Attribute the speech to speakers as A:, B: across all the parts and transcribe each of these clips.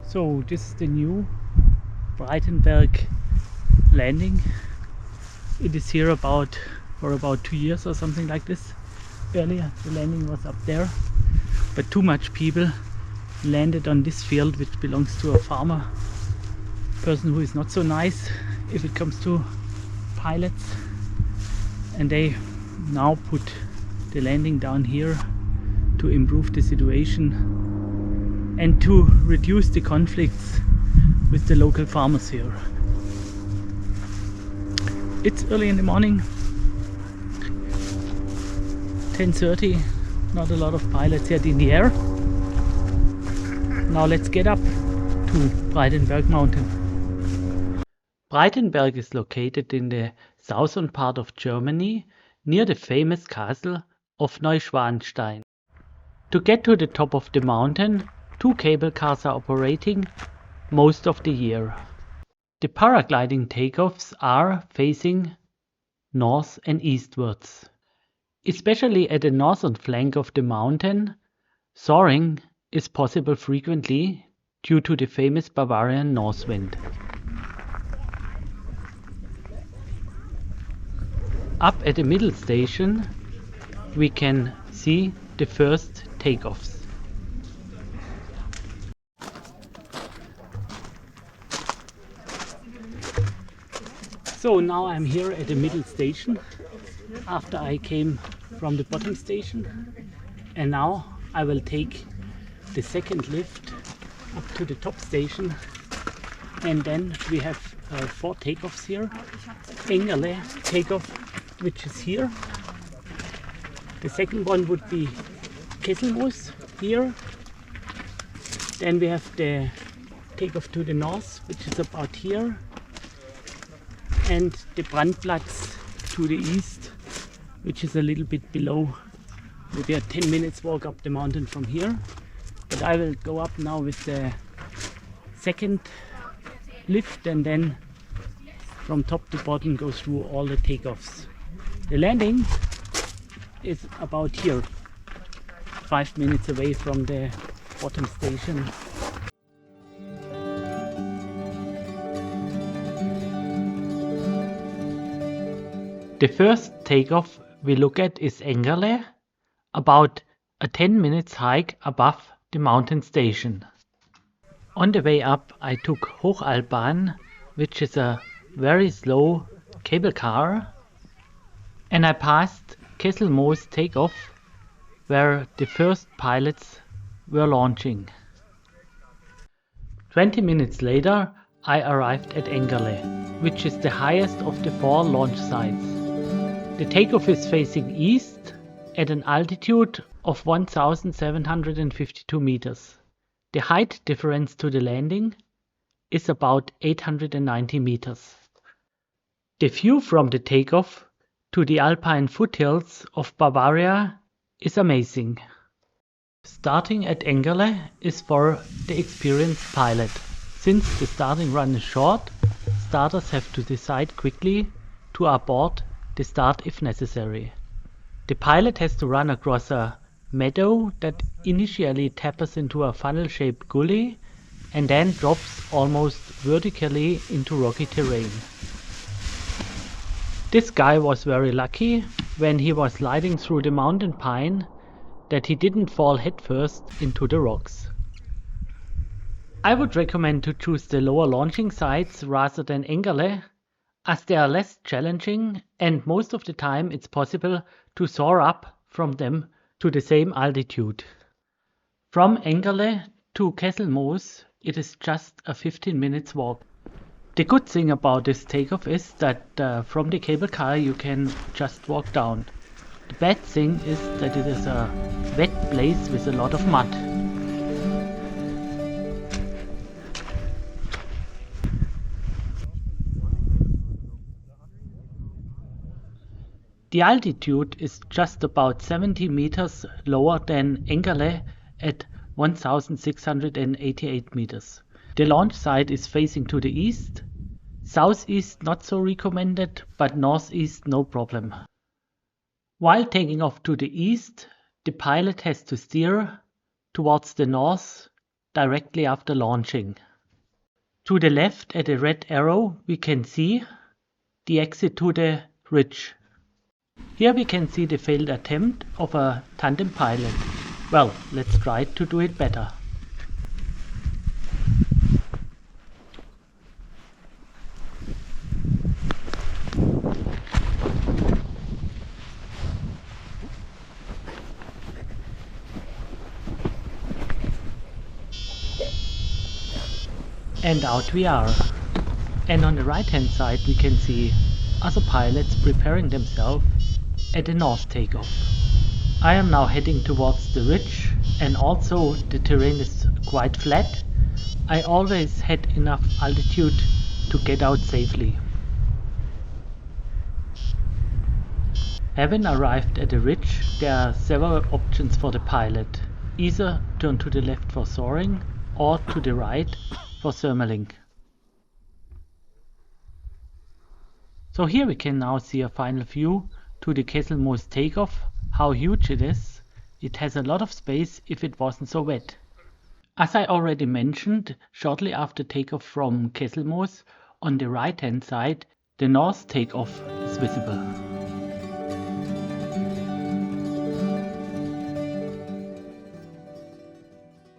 A: So this is the new Breitenberg landing. It is here for about 2 years or something like this. Earlier the landing was up there, but too much people landed on this field, which belongs to a farmer person who is not so nice if it comes to pilots, and they now put the landing down here to improve the situation and to reduce the conflicts with the local farmers here. It's early in the morning, 10:30, not a lot of pilots yet in the air. Now let's get up to Breitenberg mountain. Breitenberg is located in the southern part of Germany, near the famous castle of Neuschwanstein. To get to the top of the mountain, 2 cable cars are operating most of the year. The paragliding takeoffs are facing north and eastwards. Especially at the northern flank of the mountain, soaring is possible frequently due to the famous Bavarian north wind. Up at the middle station we can see the first takeoffs. So now I'm here at the middle station after I came from the bottom station, and now I will take the second lift up to the top station, and then we have 4 takeoffs here. Angal takeoff, which is here. The second one would be Moos here. Then we have the takeoff to the north, which is about here, and the Brun Plats to the east, which is a little bit below, maybe a 10 minutes walk up the mountain from here. But I will go up now with the second lift, and then from top to bottom go through all the takeoffs. The landing is about here, 5 minutes away from the bottom station. The first takeoff we look at is Angal, about a 10 minutes hike above the mountain station. On the way up I took Hochalbahn, which is a very slow cable car, and I passed Moos takeoff, where the first pilots were launching. 20 minutes later I arrived at Angal, which is the highest of the 4 launch sites. The takeoff is facing east at an altitude of 1752 meters. The height difference to the landing is about 890 meters. The view from the takeoff to the alpine foothills of Bavaria is amazing. Starting at Angal is for the experienced pilot. Since the starting run is short, starters have to decide quickly to abort the start if necessary. The pilot has to run across a meadow that initially tapers into a funnel-shaped gully and then drops almost vertically into rocky terrain. This guy was very lucky when he was sliding through the mountain pine that he didn't fall headfirst into the rocks. I would recommend to choose the lower launching sites rather than Angal, as they are less challenging, and most of the time it's possible to soar up from them to the same altitude. From Angal to Moos it is just a 15 minutes walk. The good thing about this takeoff is that from the cable car you can just walk down. The bad thing is that it is a wet place with a lot of mud. The altitude is just about 70 meters lower than Angal at 1688 meters. The launch site is facing to the east. Southeast not so recommended, but northeast no problem. While taking off to the east, the pilot has to steer towards the north directly after launching. To the left at the red arrow we can see the exit to the ridge. Here we can see the failed attempt of a tandem pilot. Well, let's try to do it better. And out we are. And on the right hand side we can see other pilots preparing themselves at the north takeoff. I am now heading towards the ridge, and also the terrain is quite flat. I always had enough altitude to get out safely. Having arrived at the ridge, there are several options for the pilot. Either turn to the left for soaring or to the right for thermaling. So here we can now see a final view to the Moos takeoff, how huge it is. It has a lot of space if it wasn't so wet. As I already mentioned, shortly after takeoff from Moos, on the right hand side, the north takeoff is visible.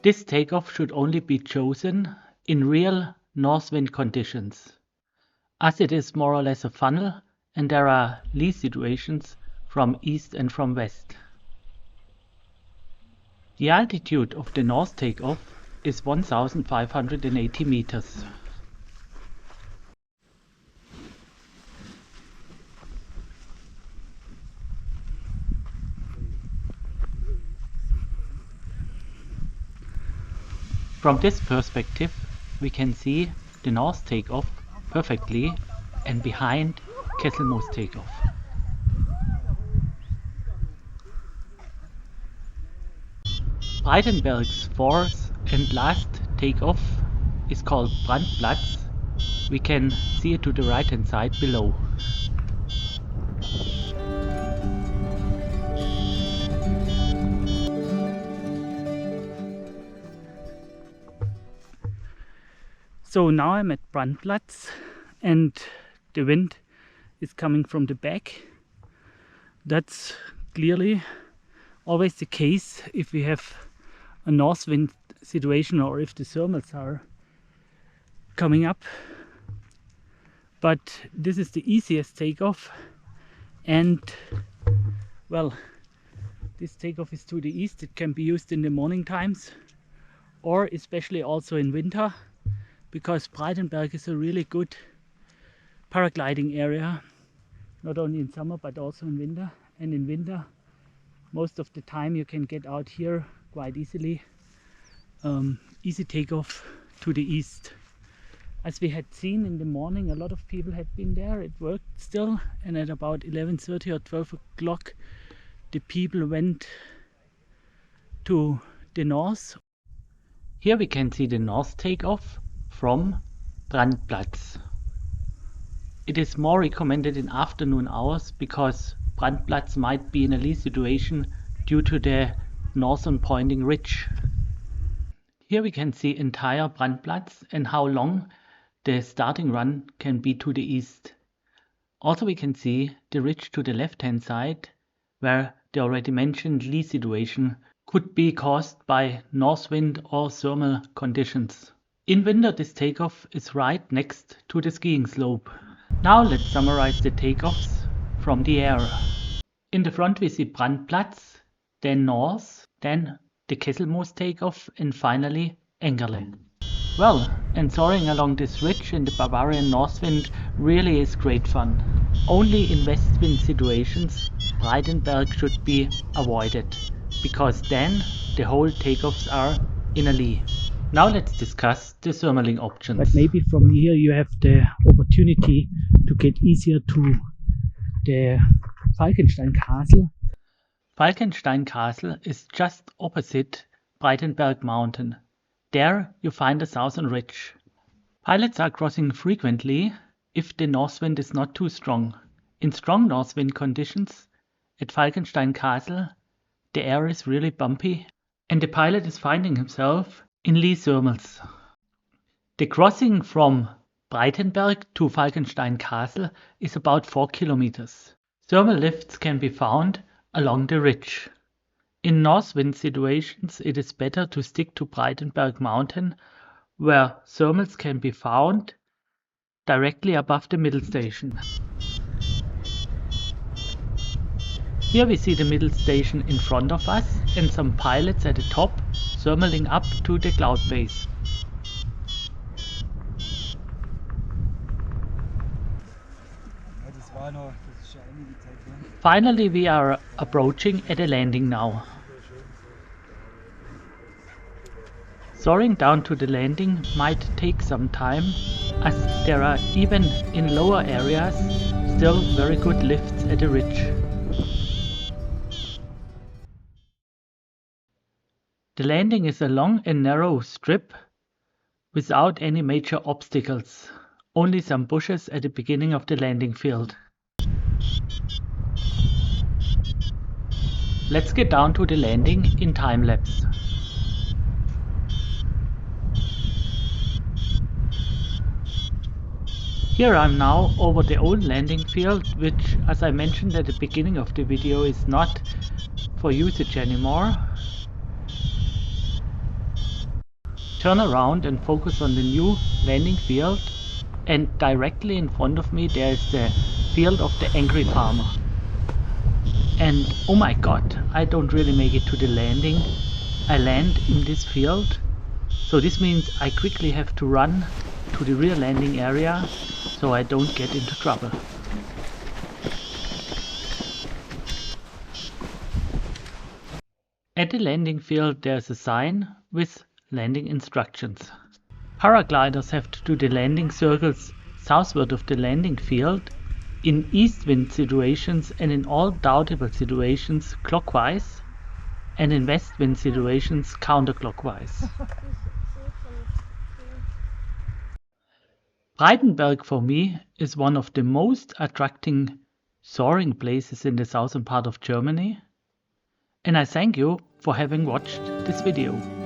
A: This takeoff should only be chosen in real north wind conditions, as it is more or less a funnel and there are lee situations from east and from west. The altitude of the north takeoff is 1580 meters. From this perspective we can see the north takeoff perfectly and behind Moos takeoff. Breitenberg's fourth and last takeoff is called Brun Plats. We can see it to the right hand side below. So now I'm at Brun Plats and the wind is coming from the back. That's clearly always the case if we have a north wind situation or if the thermals are coming up. But this is the easiest takeoff, and well, this takeoff is to the east. It can be used in the morning times or especially also in winter, because Breitenberg is a really good paragliding area, not only in summer but also in winter. And in winter, most of the time you can get out here quite easily. Easy takeoff to the east. As we had seen in the morning, a lot of people had been there. It worked still, and at about 11:30 or 12 o'clock the people went to the north. Here we can see the north takeoff from Brun Plats. It is more recommended in afternoon hours because Brun Plats might be in a lee situation due to the northern pointing ridge. Here we can see entire Brun Plats and how long the starting run can be to the east. Also we can see the ridge to the left hand side, where the already mentioned lee situation could be caused by north wind or thermal conditions. In winter this takeoff is right next to the skiing slope. Now let's summarize the takeoffs from the air. In the front we see Brun Plats, then north, then the Moos takeoff, and finally Angal. Well, and soaring along this ridge in the Bavarian north wind really is great fun. Only in west wind situations Breitenberg should be avoided, because then the whole takeoffs are in a lee. Now let's discuss the thermaling options. But maybe from here you have the opportunity to get easier to the Falkenstein Castle. Falkenstein Castle is just opposite Breitenberg Mountain. There you find the southern ridge. Pilots are crossing frequently if the north wind is not too strong. In strong north wind conditions at Falkenstein Castle, the air is really bumpy and the pilot is finding himself in Lee Thermals. The crossing from Breitenberg to Falkenstein Castle is about 4 kilometers. Thermal lifts can be found along the ridge. In north wind situations, it is better to stick to Breitenberg Mountain, where thermals can be found directly above the middle station. Here we see the middle station in front of us and some pilots at the top thermaling up to the cloud base. Finally, we are approaching at a landing now. Soaring down to the landing might take some time, as there are even in lower areas still very good lifts at the ridge. The landing is a long and narrow strip without any major obstacles, only some bushes at the beginning of the landing field. Let's get down to the landing in time lapse. Here I'm now over the old landing field, which, as I mentioned at the beginning of the video, is not for usage anymore. Turn around and focus on the new landing field, and directly in front of me there is the field of the angry farmer. And oh my god, I don't really make it to the landing. I land in this field, so this means I quickly have to run to the rear landing area so I don't get into trouble. At the landing field there's a sign with landing instructions. Paragliders have to do the landing circles southward of the landing field, in east wind situations and in all doubtable situations clockwise, and in west wind situations counterclockwise. Breitenberg for me is one of the most attracting soaring places in the southern part of Germany, and I thank you for having watched this video.